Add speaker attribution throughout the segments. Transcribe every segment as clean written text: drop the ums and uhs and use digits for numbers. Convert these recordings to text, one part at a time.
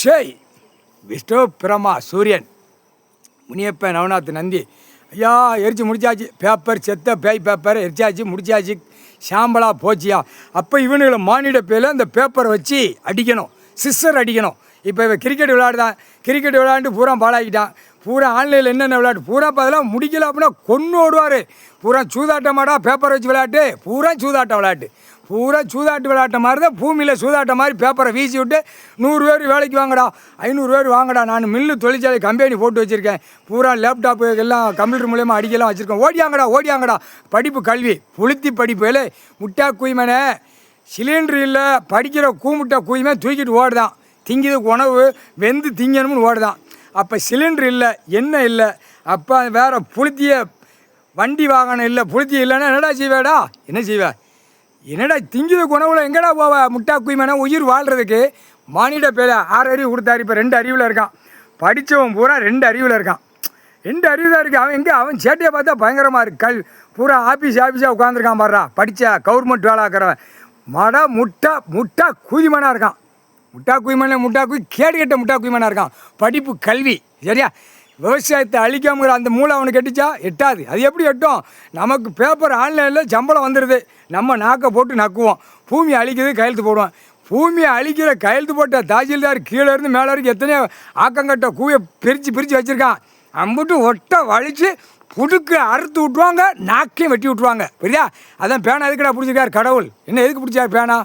Speaker 1: ஷேய் விஷ்ணு பிரமா சூரியன் முனியப்ப நவநாத் நந்தி ஐயா எரிச்சு முடிச்சாச்சு. பேப்பர் செத்த பேய் பேப்பரை எரிச்சாச்சு முடிச்சாச்சு. சாம்பலா போச்சியா. அப்போ இவனுங்களை மானிட பேரில் அந்த பேப்பரை வச்சு அடிக்கணும், சிஸ்டர் அடிக்கணும். இப்போ இவன் கிரிக்கெட் விளையாடுதான், கிரிக்கெட் விளையாண்டு பூரா பாழாக்கிட்டான். பூரா ஆன்லைனில் என்னென்ன விளையாட்டு பூரா இப்போ அதெல்லாம் முடிக்கல அப்படின்னா கொன்று ஓடுவார். பூரா சூதாட்டமாடா பேப்பரை வச்சு விளையாட்டு, பூரா சூதாட்ட விளையாட்டு, பூரா சூதாட்டு விளையாட்ட மாதிரி தான். பூமியில் சூதாட்ட மாதிரி பேப்பரை வீசி விட்டு 100 பேர் வேலைக்கு வாங்கடா, 500 பேர் வாங்கடா. நான் மில்லு தொழிற்சாலை கம்பெனி போட்டு வச்சுருக்கேன். பூரா லேப்டாப்பு எல்லாம் கம்ப்யூட்டர் மூலயமா அடிக்கலாம் வச்சுருக்கேன். ஓடியாங்கடா படிப்பு கல்வி புளுத்தி படிப்பு. முட்டா குய்மனே சிலிண்டர் இல்லை, படிக்கிற கூமுட்டை குய்மே தூக்கிட்டு ஓடுதான். திங்கிறதுக்கு உணவு வெந்து திங்கணும்னு ஓடுதான். அப்போ சிலிண்டர் இல்லை, எண்ணெய் இல்லை, அப்போ வேறு புளுத்திய வண்டி வாகனம் இல்லை. புளுத்தி இல்லைன்னா என்னடா செய்வேடா, என்ன செய்வே, என்னடா திங்கிறதுக்கு உணவுல எங்கடா போவ? முட்டா குய்மனை உயிர் வாழ்கிறதுக்கு மானிட பேர 6 அறிவு கொடுத்தாரு. இப்போ 2 அறிவில் இருக்கான். படித்தவன் பூரா 2 அறிவில் இருக்கான். 2 அறிவு தான் இருக்குது. அவன் எங்கே, அவன் சேட்டையை பார்த்தா பயங்கரமாக இருக்கு. பூரா ஆஃபீஸாக உட்காந்துருக்கான் பாடுறா. படித்தா கவர்மெண்ட் வேலை ஆக்கிறவன் முட்டா குய்மனாக இருக்கான். முட்டா குய் கேடு கட்ட முட்டா குய்மனாக இருக்கான். படிப்பு கல்வி சரியா. விவசாயத்தை அழிக்காமங்கிற அந்த மூளை அவனுக்கு எட்டுச்சா? எட்டாது. அது எப்படி எட்டும்? நமக்கு பேப்பர் ஆன்லைனில் சம்பளம் வந்துடுது, நம்ம நாக்கை போட்டு நக்குவோம். பூமி அழிக்கிறது கையெழுத்து போடுவோம். பூமியை அழிக்கிற கையெழுத்து போட்ட தாசில்தார் கீழே இருந்து மேலே வரைக்கும் எத்தனையோ ஆக்கங்கட்ட கூயை பிரித்து வச்சுருக்கான். அம்புட்டு ஒட்டை வலித்து புடுக்கு அறுத்து விட்ருவாங்க, நாக்கையும் வெட்டி விட்ருவாங்க. புரியுதா? அதான் பேனா எதுக்குடா பிடிச்சிருக்காரு கடவுள். என்ன எதுக்கு பிடிச்சார் பேனா?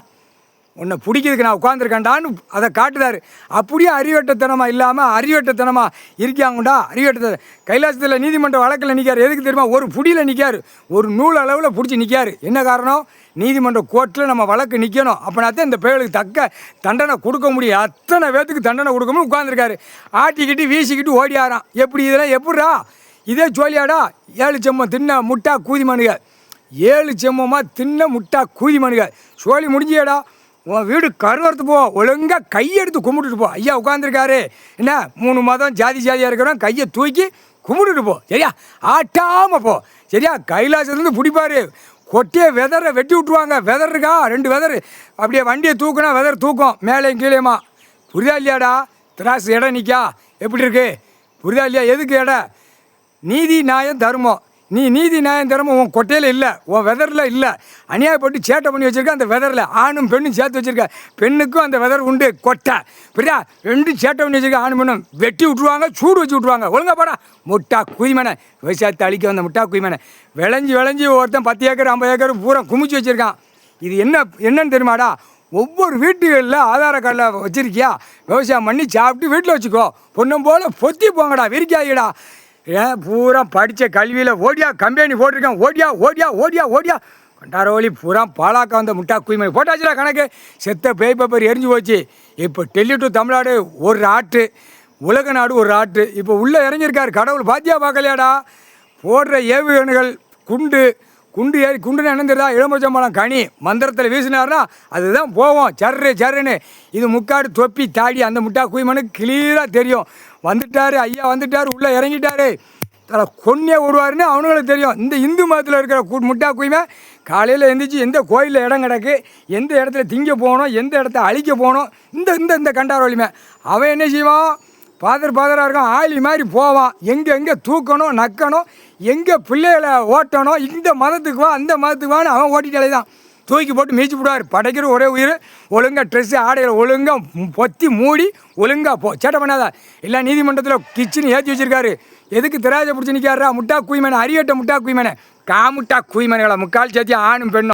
Speaker 1: உன்னை பிடிக்கிறதுக்கு நான் உட்காந்துருக்கேன்டான்னு அதை காட்டுதார். அப்படியே அறிவட்டத்தனமாக இல்லாமல் அறிவட்டத்தனமாக இருக்காங்கண்டா. அறிவட்டத்தை கைலாசத்தில் நீதிமன்ற வழக்கில் நிற்கார். எதுக்கு தெரியுமா? ஒரு புடியில் நிற்கார், ஒரு நூல் அளவில் பிடிச்சி நிற்கார். என்ன காரணம்? நீதிமன்ற கோர்ட்டில் நம்ம வழக்கு நிற்கணும். அப்படின்னாத்தான் இந்த பேர்களுக்கு தக்க தண்டனை கொடுக்க முடியும். அத்தனை பேர்த்துக்கு தண்டனை கொடுக்கணும் உட்காந்துருக்காரு. ஆட்டிக்கிட்டு வீசிக்கிட்டு ஓடியாரான். எப்படி இதெல்லாம் எப்படிரா? இதே ஜோலியாடா? 7 செம்மம் தின்ன முட்டா கூதி மனுக, 7 செம்மமாக தின்ன முட்டா கூதி மனுக. சோழி முடிஞ்சியாடா? உன் வீடு கருவறுத்து போ, ஒழுங்காக கையெடுத்து கும்பிட்டுட்டு போ. ஐயா உட்காந்துருக்காரு, என்ன 3 மதம் ஜாதியாக இருக்கிறோம், கையை தூக்கி கும்பிட்டுட்டு போ சரியா. ஆட்டாமல் போ சரியா. கைலாசத்துலேருந்து பிடிப்பார். கொட்டியே வெதரை வெட்டி விட்ருவாங்க. வெதர் இருக்கா? 2 வெதர். அப்படியே வண்டியை தூக்குனா வெதர் தூக்கும் மேலேயும் கீழேயுமா. புரிதா இல்லையாடா? திராசு இடம் நிற்கா எப்படி இருக்கு? புரிதா இல்லையா? எதுக்கு இடம்? நீதி நியாயம் தர்மம். நீ நீதி நியாயம் தர்மம் உன் கொட்டையில் இல்லை, உன் வெதரில் இல்லை. அநியாயப்பட்டு சேட்டை பண்ணி வச்சுருக்க அந்த வெதரில். ஆணும் பெண்ணும் சேர்த்து வச்சுருக்க. பெண்ணுக்கும் அந்த வெதர் உண்டு கொட்டை. புரியா? 2 சேட்டை பண்ணி வச்சுருக்க. ஆணும் பெண்ணும் வெட்டி விட்ருவாங்க, சூடு வச்சு விட்ருவாங்க. ஒழுங்கா போடா முட்டா குய்மனை. விவசாயத்தை அழிக்க வந்த முட்டா குய்மனை. விளைஞ்சி ஒருத்தன் 10 ஏக்கர் 50 ஏக்கர் பூரா குமிச்சு வச்சுருக்கான். இது என்னன்னு தெரியுமாடா? ஒவ்வொரு வீட்டுகளில் ஆதார கார்டில் வச்சுருக்கியா? விவசாயம் பண்ணி சாப்பிட்டு வீட்டில் வச்சுக்கோ. பொண்ணும் போல் பொத்தி போங்கடா, விரிக்காயிடா. ஏன் பூரா படித்த கல்வியில் ஓடியா கம்பெனி போட்டிருக்கேன். ஓடியா கண்டாரோலி பூரா பாலாக்கா வந்த முட்டா குய்மை போட்டாச்சுடா கணக்கு. செத்த பேய் பேப்பர் எரிஞ்சு போச்சு. இப்போ டெல்லி டு தமிழ்நாடு ஒரு ஆட்டு, உலக நாடு ஒரு ஆட்டு. இப்போ உள்ளே இறங்கியிருக்காரு கடவுள். பாத்தியா பார்க்கலையாடா? போடுற ஏவுகணைகள் குண்டு ஏறி குண்டுன்னு என்னந்துருதா? இளம்பச்சம்பழம் கனி மந்திரத்தில் வீசினார்னா அதுதான் போவோம் சர்றேன்னு. இது முக்காடு தொப்பி தாடி அந்த முட்டா குய்மனுக்கு கிளியராக தெரியும். வந்துட்டார் ஐயா, வந்துட்டார், உள்ளே இறங்கிட்டாரு. தலை கொன்னே விடுவாருன்னு அவனுங்களுக்கு தெரியும். இந்த இந்து மதத்தில் இருக்கிற முட்டா குய்மை காலையில் எழுந்திரிச்சு எந்த கோயிலில் இடம் கிடக்கு, எந்த இடத்துல திங்க போகணும், எந்த இடத்த அழிக்க போகணும், இந்த கண்டாரோலிமை அவன் என்ன செய்வான்? பாதராக இருக்கான், ஆளி மாதிரி போவான். எங்கே தூக்கணும் நக்கணும், எங்கே பிள்ளைகளை ஓட்டணும், இந்த மதத்துக்கு வா அந்த மதத்துக்கு வான்னு அவன் ஓட்டிட்டாலே தான் தூக்கி போட்டு மீச்சு விடுவார். படைக்கிற ஒரே உயிர். ஒழுங்காக ட்ரெஸ்ஸு ஆடைகளை ஒழுங்காக பொத்தி மூடி ஒழுங்காக போ. சேட்டை பண்ணாதா? எல்லாம் நீதிமன்றத்தில் கிச்சன் ஏற்றி வச்சுருக்காரு. எதுக்கு திராஜை பிடிச்சி நிற்காரா? முட்டா குய்மனை, அறியட்ட முட்டா குய்மனை, காமுட்டா குய்மனைகளை முக்கால் சேர்த்தி ஆணும் பெண்ணும்.